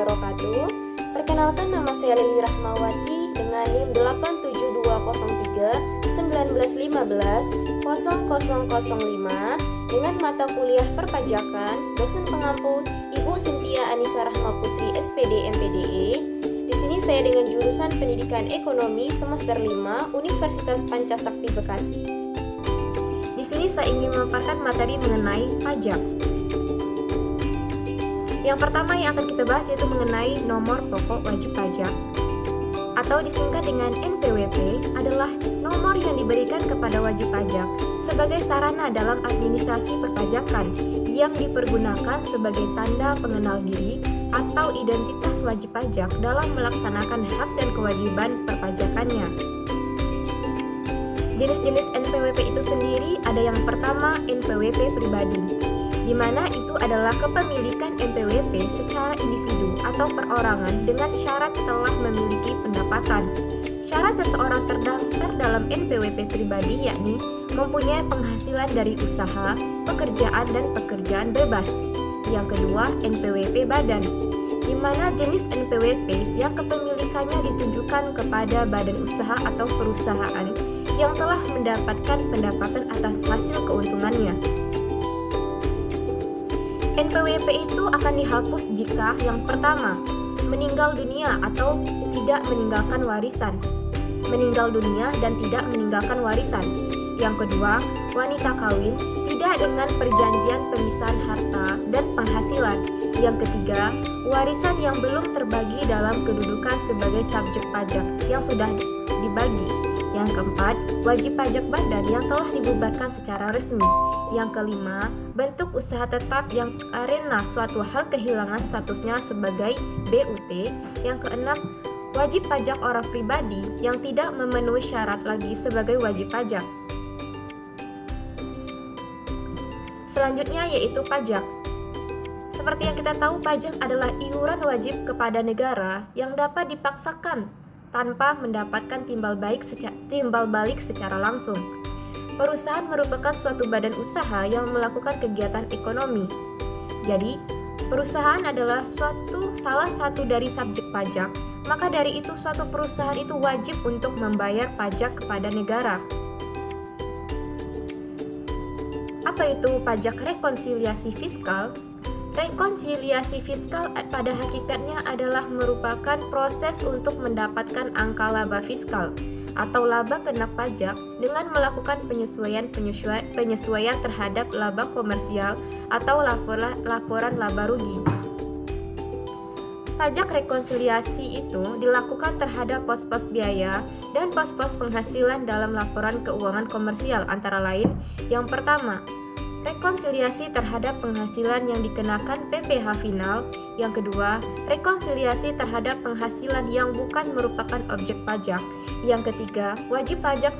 wabarakatuh. Perkenalkan, nama saya Lili Rahmawati dengan NIM 8720319150005 dengan mata kuliah perpajakan, dosen pengampu Ibu Cynthia Anissa Rahmaputri SPD MPDE. Di sini saya dengan jurusan Pendidikan Ekonomi semester 5 Universitas Pancasakti Bekasi. Di sini saya ingin memaparkan materi mengenai pajak. Yang pertama yang akan kita bahas yaitu mengenai nomor pokok wajib pajak atau disingkat dengan NPWP adalah nomor yang diberikan kepada wajib pajak sebagai sarana dalam administrasi perpajakan yang dipergunakan sebagai tanda pengenal diri atau identitas wajib pajak dalam melaksanakan hak dan kewajiban perpajakannya. Jenis-jenis NPWP itu sendiri ada yang pertama NPWP pribadi, di mana itu adalah kepemilikan NPWP secara individu atau perorangan dengan syarat telah memiliki pendapatan. Syarat seseorang terdaftar dalam NPWP pribadi yakni mempunyai penghasilan dari usaha, pekerjaan, dan pekerjaan bebas. Yang kedua, NPWP badan, di mana jenis NPWP yang kepemilikannya ditujukan kepada badan usaha atau perusahaan yang telah mendapatkan pendapatan atas hasil keuntungannya. NPWP itu akan dihapus jika yang pertama, meninggal dunia atau tidak meninggalkan warisan. Meninggal dunia dan tidak meninggalkan warisan. Yang kedua, wanita kawin tidak dengan perjanjian pemisahan harta dan penghasilan. Yang ketiga, warisan yang belum terbagi dalam kedudukan sebagai subjek pajak yang sudah dibagi. Yang keempat, wajib pajak badan yang telah dibubarkan secara resmi. Yang kelima, bentuk usaha tetap yang karena suatu hal kehilangan statusnya sebagai BUT. Yang keenam, wajib pajak orang pribadi yang tidak memenuhi syarat lagi sebagai wajib pajak. Selanjutnya yaitu pajak. Seperti yang kita tahu, pajak adalah iuran wajib kepada negara yang dapat dipaksakan tanpa mendapatkan timbal balik secara langsung. Perusahaan merupakan suatu badan usaha yang melakukan kegiatan ekonomi. Jadi, perusahaan adalah salah satu dari subjek pajak, maka dari itu suatu perusahaan itu wajib untuk membayar pajak kepada negara. Apa itu pajak rekonsiliasi fiskal? Rekonsiliasi fiskal pada hakikatnya adalah merupakan proses untuk mendapatkan angka laba fiskal atau laba kena pajak dengan melakukan penyesuaian terhadap laba komersial atau laporan laba rugi. Pajak rekonsiliasi itu dilakukan terhadap pos-pos biaya dan pos-pos penghasilan dalam laporan keuangan komersial, antara lain yang pertama, rekonsiliasi terhadap penghasilan yang dikenakan PPh final. Yang kedua, rekonsiliasi terhadap penghasilan yang bukan merupakan objek pajak. Yang ketiga, wajib pajak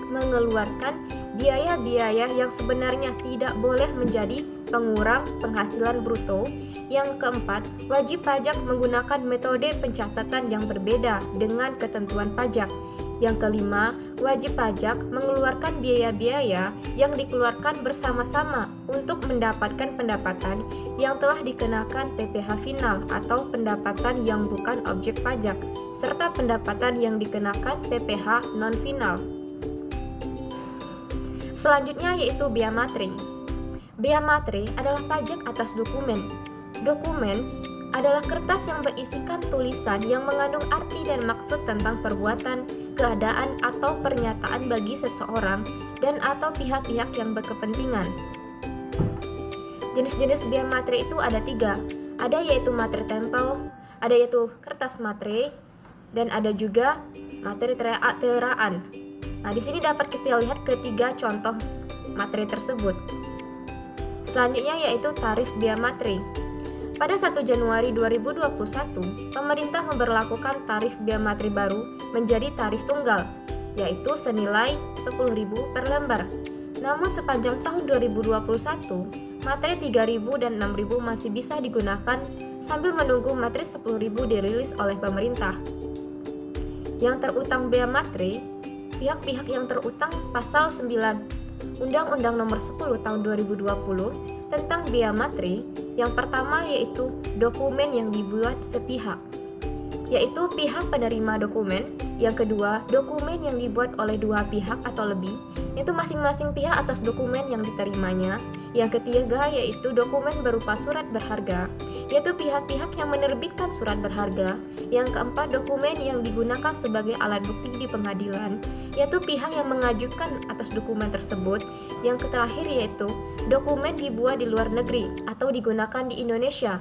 mengeluarkan biaya-biaya yang sebenarnya tidak boleh menjadi pengurang penghasilan bruto. Yang keempat, wajib pajak menggunakan metode pencatatan yang berbeda dengan ketentuan pajak. Yang kelima, wajib pajak mengeluarkan biaya-biaya yang dikeluarkan bersama-sama untuk mendapatkan pendapatan yang telah dikenakan PPh final atau pendapatan yang bukan objek pajak, serta pendapatan yang dikenakan PPh non-final. Selanjutnya yaitu bea matre. Bea matre adalah pajak atas dokumen. Dokumen adalah kertas yang berisikan tulisan yang mengandung arti dan maksud tentang perbuatan, keadaan, atau pernyataan bagi seseorang dan atau pihak-pihak yang berkepentingan. Jenis-jenis bea matre itu ada 3. Ada yaitu matre tempel, ada yaitu kertas matre, dan ada juga matre teraan. Nah, di sini dapat kita lihat ketiga contoh matre tersebut. Selanjutnya yaitu tarif bea matre. Pada 1 Januari 2021, pemerintah memberlakukan tarif bea matre baru menjadi tarif tunggal, yaitu senilai 10.000 per lembar. Namun sepanjang tahun 2021, matre 3.000 dan 6.000 masih bisa digunakan sambil menunggu matre 10.000 dirilis oleh pemerintah. Yang terutang bea matre, pihak-pihak yang terutang pasal 9 Undang-Undang Nomor 10 Tahun 2020 tentang bea matre Yang pertama yaitu dokumen yang dibuat sepihak, yaitu pihak penerima dokumen. Yang kedua, dokumen yang dibuat oleh dua pihak atau lebih, yaitu masing-masing pihak atas dokumen yang diterimanya. Yang ketiga yaitu dokumen berupa surat berharga, yaitu pihak-pihak yang menerbitkan surat berharga. Yang keempat, dokumen yang digunakan sebagai alat bukti di pengadilan, yaitu pihak yang mengajukan atas dokumen tersebut. Yang terakhir yaitu dokumen dibuat di luar negeri atau digunakan di Indonesia,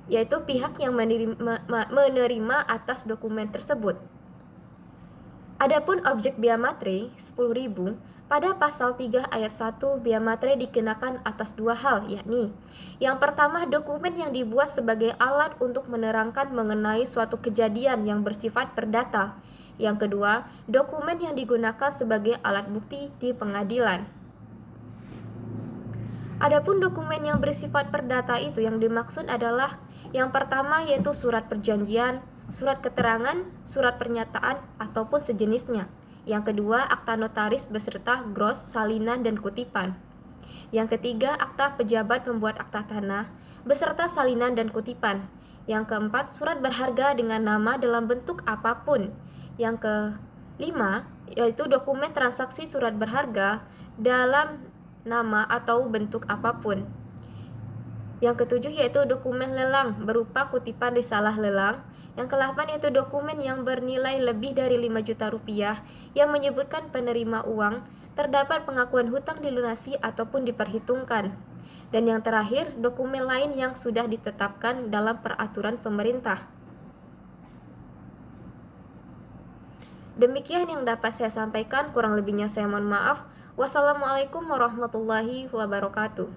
yaitu pihak yang menerima atas dokumen tersebut. Adapun objek bea matre 10.000, pada pasal 3 ayat 1 bea matre dikenakan atas dua hal, yakni yang pertama, dokumen yang dibuat sebagai alat untuk menerangkan mengenai suatu kejadian yang bersifat perdata. Yang kedua, dokumen yang digunakan sebagai alat bukti di pengadilan. Adapun dokumen yang bersifat perdata itu yang dimaksud adalah yang pertama yaitu surat perjanjian, surat keterangan, surat pernyataan, ataupun sejenisnya. Yang kedua, akta notaris beserta gros, salinan, dan kutipan. Yang ketiga, akta pejabat pembuat akta tanah beserta salinan dan kutipan. Yang keempat, surat berharga dengan nama dalam bentuk apapun. Yang kelima, yaitu dokumen transaksi surat berharga dalam nama atau bentuk apapun. Yang ketujuh yaitu dokumen lelang berupa kutipan risalah lelang. Yang ke-8 yaitu dokumen yang bernilai lebih dari 5 juta rupiah yang menyebutkan penerima uang terdapat pengakuan hutang dilunasi ataupun diperhitungkan. Dan yang terakhir, dokumen lain yang sudah ditetapkan dalam peraturan pemerintah. Demikian yang dapat saya sampaikan, kurang lebihnya saya mohon maaf. Wassalamualaikum warahmatullahi wabarakatuh.